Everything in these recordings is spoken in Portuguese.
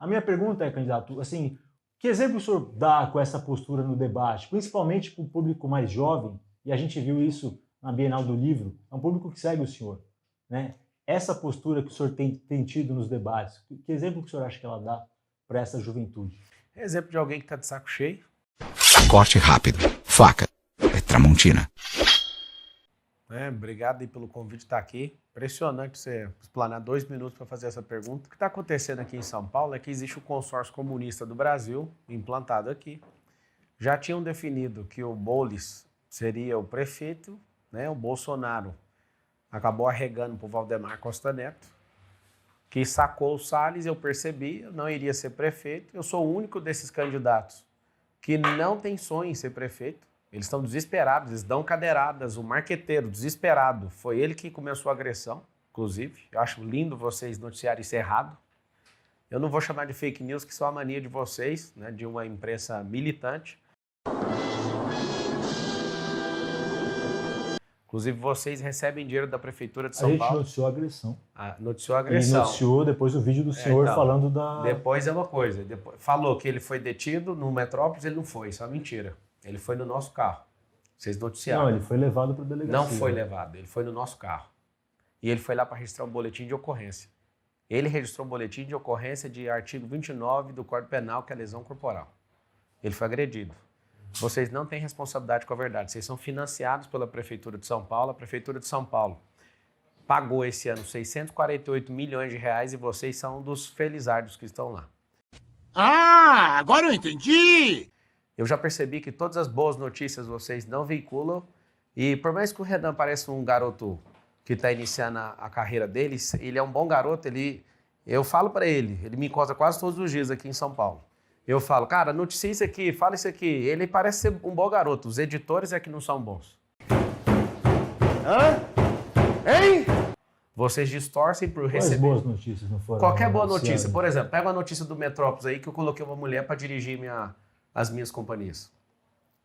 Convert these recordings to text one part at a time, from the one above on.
A minha pergunta é, candidato, assim, que exemplo o senhor dá com essa postura no debate, principalmente para o público mais jovem, e a gente viu isso na Bienal do Livro, é um público que segue o senhor, né? Essa postura que o senhor tem tido nos debates, que exemplo que o senhor acha que ela dá para essa juventude? É exemplo de alguém que está de saco cheio. Corte rápido. Faca. É Tramontina. Obrigado aí pelo convite de estar aqui. Impressionante você explanar 2 minutos para fazer essa pergunta. O que está acontecendo aqui em São Paulo é que existe o consórcio comunista do Brasil, implantado aqui. Já tinham definido que o Boulos seria o prefeito, né? O Bolsonaro acabou arregando para o Valdemar Costa Neto, que sacou o Salles, eu percebi, eu não iria ser prefeito. Eu sou o único desses candidatos que não tem sonho em ser prefeito. Eles estão desesperados, eles dão cadeiradas. O marqueteiro, desesperado, foi ele que começou a agressão, inclusive. Eu acho lindo vocês noticiarem isso errado. Eu não vou chamar de fake news, que são a mania de vocês, né, de uma imprensa militante. Inclusive, vocês recebem dinheiro da Prefeitura de São Paulo. A gente noticiou a agressão. Noticiou a agressão. Ele noticiou depois o vídeo do senhor então, falando da... Depois é uma coisa. Falou que ele foi detido no Metrópolis, ele não foi. Isso é uma mentira. Ele foi no nosso carro. Vocês noticiaram. Não, ele foi levado para a delegacia. Não foi levado, ele foi no nosso carro. E ele foi lá para registrar um boletim de ocorrência. Ele registrou um boletim de ocorrência de artigo 29 do Código Penal, que é lesão corporal. Ele foi agredido. Vocês não têm responsabilidade com a verdade. Vocês são financiados pela Prefeitura de São Paulo. A Prefeitura de São Paulo pagou esse ano 648 milhões de reais e vocês são um dos felizardos que estão lá. Ah, agora eu entendi! Eu já percebi que todas as boas notícias vocês não veiculam. E por mais que o Renan pareça um garoto que está iniciando a carreira dele, ele é um bom garoto. Eu falo para ele me encontra quase todos os dias aqui em São Paulo. Eu falo, cara, noticia isso aqui, fala isso aqui. Ele parece ser um bom garoto. Os editores é que não são bons. Hã? Hein? Vocês distorcem por Quais receber... boas notícias não foram? Qualquer boa notícia. anunciadas? Por exemplo, pega uma notícia do Metrópolis aí que eu coloquei uma mulher para dirigir as minhas companhias.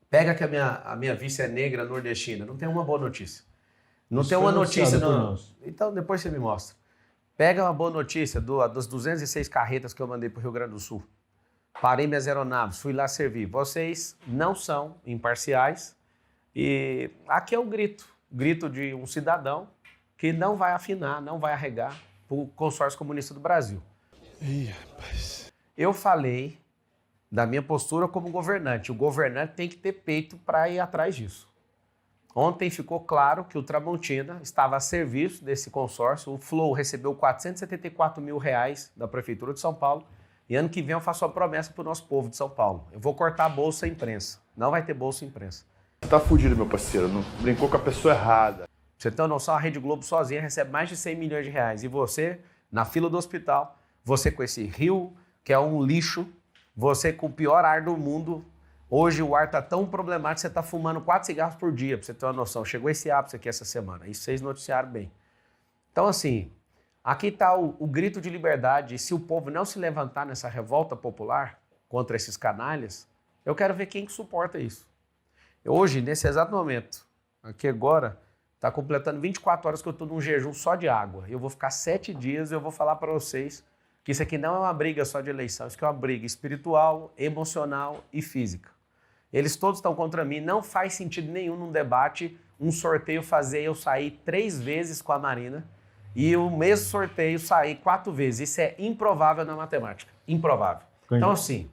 Pega que a minha vice é negra nordestina. Não tem uma boa notícia. Não Isso tem foi uma notícia... anunciado por nós. Então, depois você me mostra. Pega uma boa notícia das 206 carretas que eu mandei para o Rio Grande do Sul. Parei minhas aeronaves, fui lá servir. Vocês não são imparciais. E aqui é o grito de um cidadão que não vai afinar, não vai arregar para o consórcio comunista do Brasil. Ih, rapaz. Eu falei da minha postura como governante. O governante tem que ter peito para ir atrás disso. Ontem ficou claro que o Tramontina estava a serviço desse consórcio. O Flow recebeu 474 mil reais da Prefeitura de São Paulo. E ano que vem eu faço uma promessa para o nosso povo de São Paulo. Eu vou cortar a bolsa imprensa. Não vai ter bolsa imprensa. Você tá fudido, meu parceiro. Não brincou com a pessoa errada. Pra você ter uma noção, a Rede Globo sozinha recebe mais de 100 milhões de reais. E você, na fila do hospital, você com esse rio, que é um lixo, você com o pior ar do mundo. Hoje o ar tá tão problemático, você tá fumando 4 cigarros por dia, pra você ter uma noção. Chegou esse ápice aqui essa semana. Isso vocês noticiaram bem. Então, assim, aqui está o grito de liberdade. E se o povo não se levantar nessa revolta popular contra esses canalhas, eu quero ver quem que suporta isso. Hoje, nesse exato momento, aqui agora, está completando 24 horas que eu estou num jejum só de água. Eu vou ficar 7 dias e eu vou falar para vocês que isso aqui não é uma briga só de eleição, isso aqui é uma briga espiritual, emocional e física. Eles todos estão contra mim, não faz sentido nenhum num debate, um sorteio fazer eu sair 3 vezes com a Marina e o mesmo sorteio sair 4 vezes. Isso é improvável na matemática, improvável. Então assim,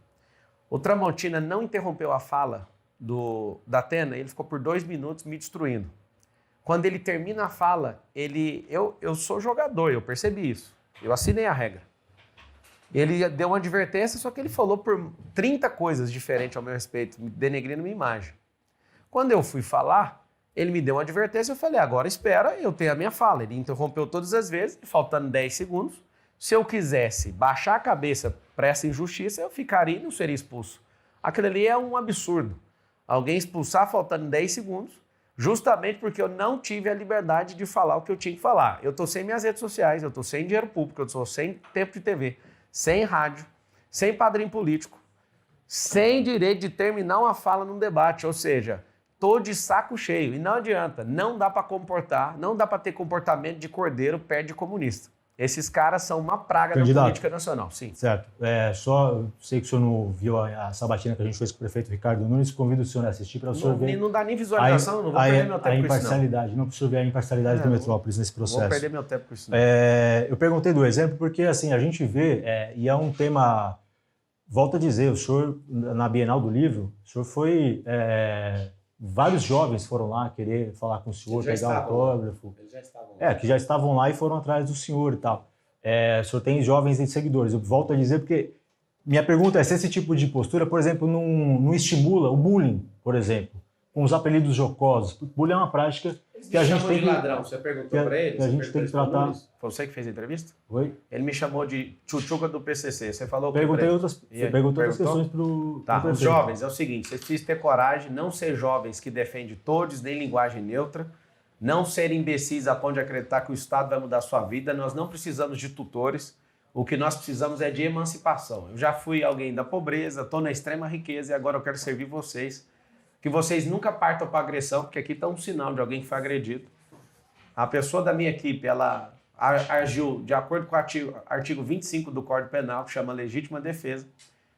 o Tramontina não interrompeu a fala da Atena, ele ficou por 2 minutos me destruindo. Quando ele termina a fala, eu sou jogador, eu percebi isso, eu assinei a regra. Ele deu uma advertência, só que ele falou por 30 coisas diferentes ao meu respeito, denegrindo minha imagem. Quando eu fui falar, ele me deu uma advertência, eu falei, agora espera, eu tenho a minha fala. Ele interrompeu todas as vezes, faltando 10 segundos. Se eu quisesse baixar a cabeça para essa injustiça, eu ficaria e não seria expulso. Aquilo ali é um absurdo. Alguém expulsar faltando 10 segundos, justamente porque eu não tive a liberdade de falar o que eu tinha que falar. Eu estou sem minhas redes sociais, eu estou sem dinheiro público, eu estou sem tempo de TV, sem rádio, sem padrinho político, sem direito de terminar uma fala num debate, ou seja, tô de saco cheio. E não adianta, não dá para comportar, não dá para ter comportamento de cordeiro perto de comunista. Esses caras são uma praga Candidato. da política nacional, sim. Certo. Só sei que o senhor não viu a sabatina que a gente fez com o prefeito Ricardo Nunes, convido o senhor a assistir para o senhor ver Não dá nem visualização, não vou perder meu tempo a com isso, não. imparcialidade, não para o senhor ver a imparcialidade do Metrópolis nesse processo. Vou perder meu tempo com isso, não. Eu perguntei do exemplo porque assim, a gente vê, e é um tema, volto a dizer, o senhor, na Bienal do Livro, o senhor foi... vários jovens foram lá querer falar com o senhor, pegar autógrafo. Eles já estavam lá. Que já estavam lá e foram atrás do senhor e tal. O senhor tem jovens e seguidores. Eu volto a dizer porque minha pergunta é se esse tipo de postura, por exemplo, não estimula o bullying, por exemplo, com os apelidos jocosos. O bullying é uma prática que a gente tem que... ladrão. Você perguntou para ele? Que a gente tem que tratar... Foi você que fez a entrevista? Oi? Ele me chamou de tchutchuca do PCC. Você falou o que Perguntei pra ele? outras, você perguntou outras questões para o Tá, os prefeito. jovens, é o seguinte, vocês precisam ter coragem, não ser jovens que defendem todos, nem linguagem neutra, não serem imbecis a ponto de acreditar que o Estado vai mudar a sua vida, nós não precisamos de tutores, o que nós precisamos é de emancipação. Eu já fui alguém da pobreza, estou na extrema riqueza e agora eu quero servir vocês, que vocês nunca partam para agressão, porque aqui está um sinal de alguém que foi agredido. A pessoa da minha equipe, ela agiu de acordo com o artigo 25 do Código Penal, que chama legítima defesa.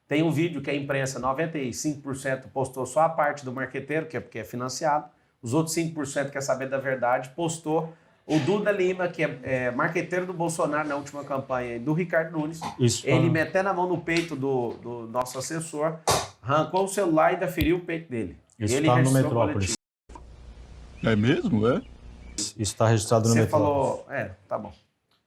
Tem um vídeo que a imprensa, 95% postou só a parte do marqueteiro, que é porque é financiado. Os outros 5% quer saber da verdade, postou o Duda Lima, que é marqueteiro do Bolsonaro na última campanha, do Ricardo Nunes. Ele metendo a mão no peito do nosso assessor, arrancou o celular e ainda feriu o peito dele. Isso ele está no Metrópolis. É mesmo, é? Isso está registrado no Você Metrópolis. falou... tá bom.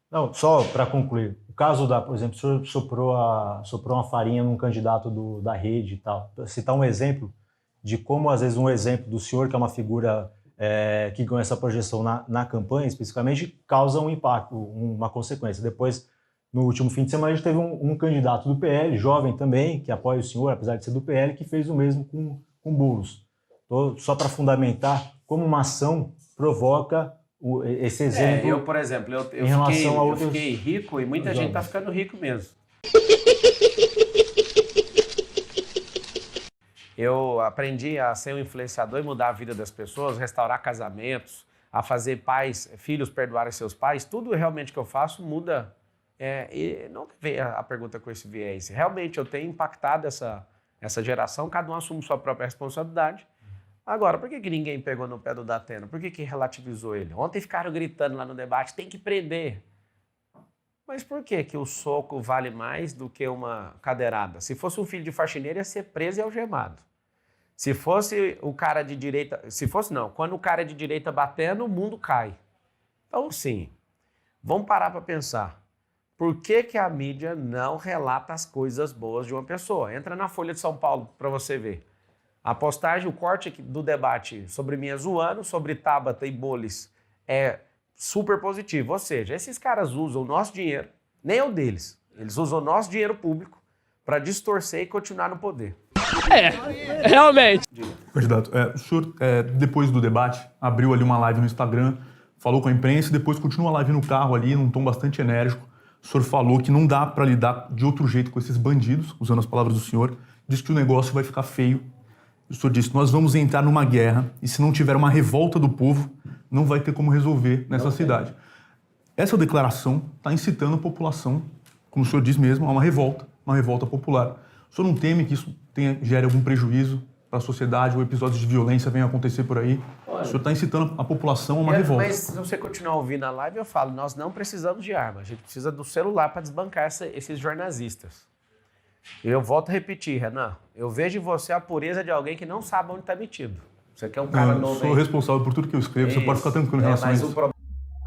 Não, só para concluir. O caso por exemplo, o senhor soprou uma farinha num candidato da rede e tal. Citar um exemplo de como, às vezes, um exemplo do senhor, que é uma figura que ganha essa projeção na campanha, especificamente, causa um impacto, uma consequência. Depois, no último fim de semana, a gente teve um candidato do PL, jovem também, que apoia o senhor, apesar de ser do PL, que fez o mesmo com Boulos. Então, só para fundamentar como uma ação provoca esse exemplo. Eu, por exemplo, eu fiquei rico e muita gente está ficando rico mesmo. Eu aprendi a ser um influenciador e mudar a vida das pessoas, restaurar casamentos, a fazer filhos perdoarem seus pais. Tudo realmente que eu faço muda. E não veio a pergunta com esse viés. Realmente eu tenho impactado essa geração, cada um assume sua própria responsabilidade. Agora, por que ninguém pegou no pé do Datena? Por que relativizou ele? Ontem ficaram gritando lá no debate, tem que prender. Mas por que o soco vale mais do que uma cadeirada? Se fosse um filho de faxineiro, ia ser preso e algemado. Se fosse o cara de direita... Quando o cara é de direita batendo, o mundo cai. Então, sim, vamos parar para pensar. Por que a mídia não relata as coisas boas de uma pessoa? Entra na Folha de São Paulo para você ver. A postagem, o corte do debate sobre Minha Zoano, sobre Tabata e Bolis é super positivo. Ou seja, esses caras usam o nosso dinheiro, nem é o deles. Eles usam o nosso dinheiro público para distorcer e continuar no poder. Realmente. Candidato, o senhor, depois do debate, abriu ali uma live no Instagram, falou com a imprensa e depois continua a live no carro ali, num tom bastante enérgico. O senhor falou que não dá para lidar de outro jeito com esses bandidos, usando as palavras do senhor, disse que o negócio vai ficar feio. O senhor disse, nós vamos entrar numa guerra e se não tiver uma revolta do povo, não vai ter como resolver nessa cidade. Essa declaração está incitando a população, como o senhor diz mesmo, a uma revolta popular. O senhor não teme que isso gere algum prejuízo para a sociedade ou episódios de violência venham acontecer por aí? Olha, o senhor está incitando a população a uma revolta. Mas se você continuar ouvindo a live, eu falo, nós não precisamos de arma, a gente precisa do celular para desbancar esses jornalistas. Eu volto a repetir, Renan, eu vejo em você a pureza de alguém que não sabe onde está metido. Você quer um cara novo. Eu sou responsável por tudo que eu escrevo, você pode ficar tranquilo em relação a isso.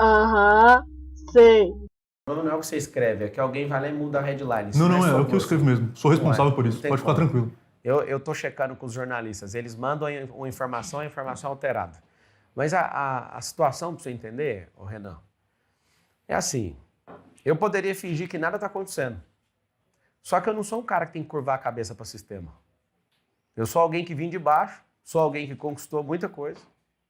Aham, sei. O problema não é o que você escreve, é que alguém vai lá e muda a headline. Não, é o que eu escrevo mesmo. Sou responsável por isso, pode ficar tranquilo. Eu estou checando com os jornalistas, eles mandam uma informação, a informação alterada. Mas a situação, para você entender, Renan, é assim, eu poderia fingir que nada está acontecendo. Só que eu não sou um cara que tem que curvar a cabeça para o sistema. Eu sou alguém que vim de baixo, sou alguém que conquistou muita coisa,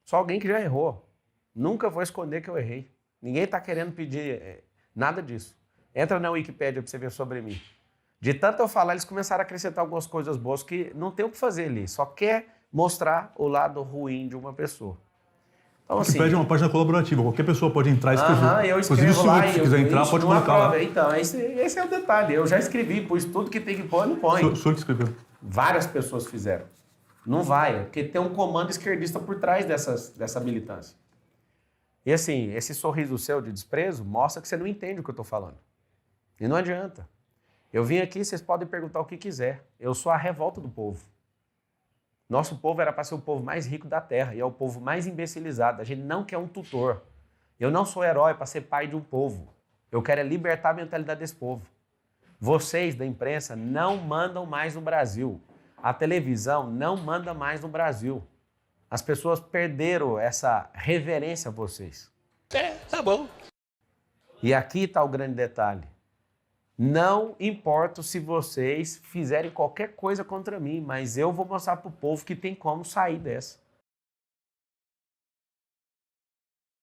sou alguém que já errou. Nunca vou esconder que eu errei. Ninguém está querendo pedir nada disso. Entra na Wikipédia para você ver sobre mim. De tanto eu falar, eles começaram a acrescentar algumas coisas boas que não tem o que fazer ali. Só quer mostrar o lado ruim de uma pessoa. Então, O assim, Wikipedia é uma página colaborativa, qualquer pessoa pode entrar e escrever. eu Inclusive, escrevo se lá você quiser entrar, pode não colocar lá. aprova. Então, esse é o detalhe. Eu já escrevi, pus tudo que tem que pôr, não põe. O senhor que escreveu. Várias pessoas fizeram. Não vai, porque tem um comando esquerdista por trás dessa militância. E assim, esse sorriso seu de desprezo mostra que você não entende o que eu estou falando. E não adianta. Eu vim aqui, vocês podem perguntar o que quiser. Eu sou a revolta do povo. Nosso povo era para ser o povo mais rico da terra e é o povo mais imbecilizado. A gente não quer um tutor. Eu não sou herói para ser pai de um povo. Eu quero é libertar a mentalidade desse povo. Vocês da imprensa não mandam mais no Brasil. A televisão não manda mais no Brasil. As pessoas perderam essa reverência a vocês. Tá bom. E aqui está o grande detalhe. Não importa se vocês fizerem qualquer coisa contra mim, mas eu vou mostrar para o povo que tem como sair dessa.